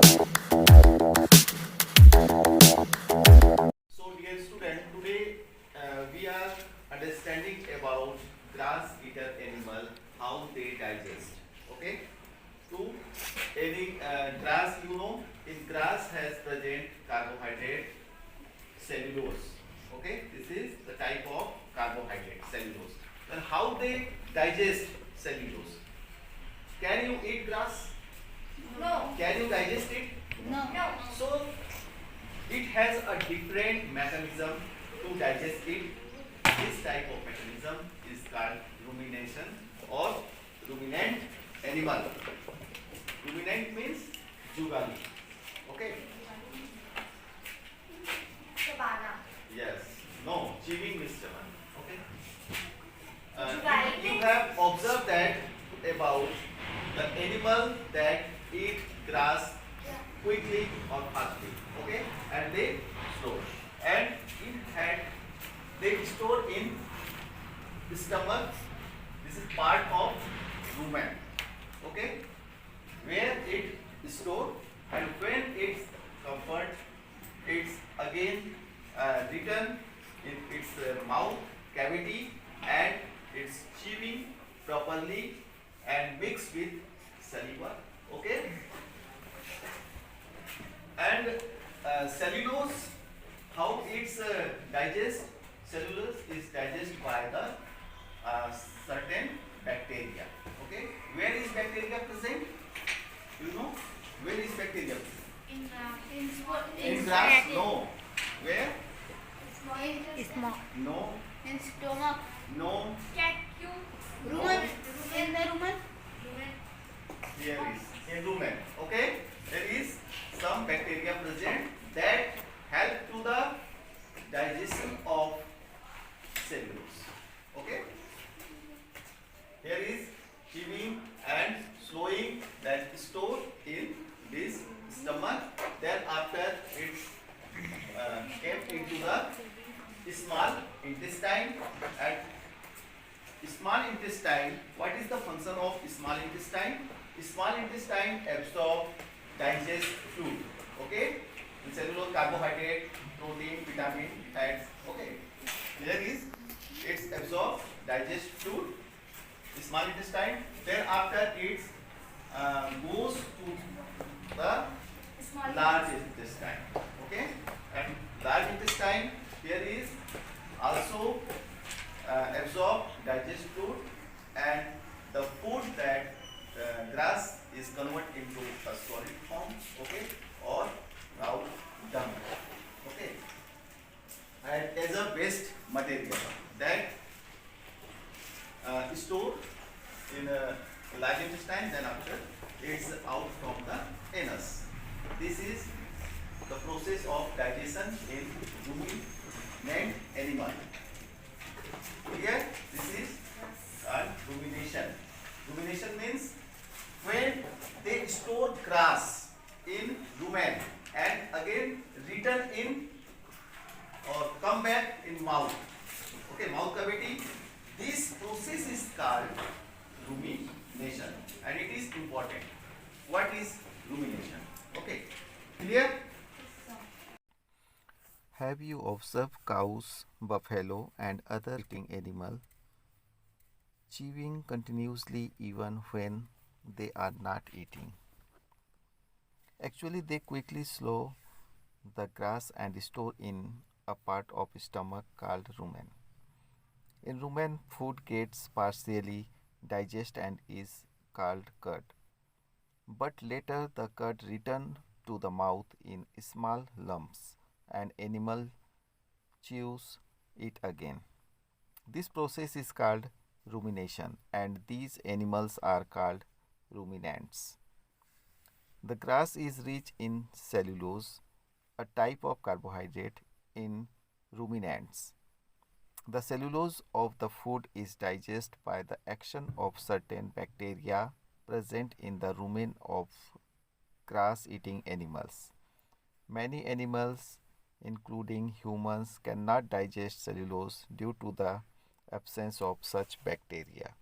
So, dear student, today we are understanding about grass eater animal, how they digest. Okay. To any grass, in grass has present carbohydrate, cellulose. Okay, this is the type of carbohydrate, cellulose. Then how they digest cellulose? Can you eat grass? No. Can you digest it? No. So it has a different mechanism to digest it. This type of mechanism is called rumination or ruminant animal. Ruminant means jugali. Okay? Sabana. Yes. No. Chewing means chaban. Okay? Jugali You means- have observed that about the animal that eat grass quickly or fastly. Okay? And they store. And it had they store in stomach. This is part of rumen. Okay? Where it store, and when it's comfort, it's again return in its mouth cavity and it's chewing properly and mixed with saliva. Okay? And cellulose, how it's digest? Cellulose is digested by the certain bacteria. Okay? Where is bacteria present? You know? Where is bacteria present? In grass? No. Where? Small. No. In stomach. No. Rumen. In the rumen. Here is in rumen. Okay? There is some bacteria present that help to the digestion of cellulose. Okay? Here is chewing and slowing that store in this stomach. Then after it's kept into the small intestine. And small intestine, what is the function of small intestine? Small intestine absorb, digest food. Okay? Cellulose, carbohydrate, protein, vitamin, fats. Okay? Here is it's absorb, digest food. Small intestine. Then after it goes to the large intestine. Okay? And large intestine here is also absorb, digest food, and the food that grass is converted into a solid form. Okay? Or now dung. Okay? And as a waste material that stored in a large intestine, then after it's out from the anus. This is the process of digestion in ruminant animal. Here, this is rumination. Rumination means when they store grass in rumen and again return in or come back in mouth. Okay, mouth cavity. This process is called rumination and it is important. What is rumination? Okay, clear? Have you observed cows, buffalo, and other eating animal chewing continuously even when they are not eating? Actually, they quickly slow the grass and store in a part of stomach called rumen. In rumen, food gets partially digested and is called curd. But later the curd return to the mouth in small lumps and animal chews it again. This process is called rumination and these animals are called ruminants. The grass is rich in cellulose, a type of carbohydrate in ruminants. The cellulose of the food is digested by the action of certain bacteria present in the rumen of grass eating animals. Many animals, including humans, cannot digest cellulose due to the absence of such bacteria.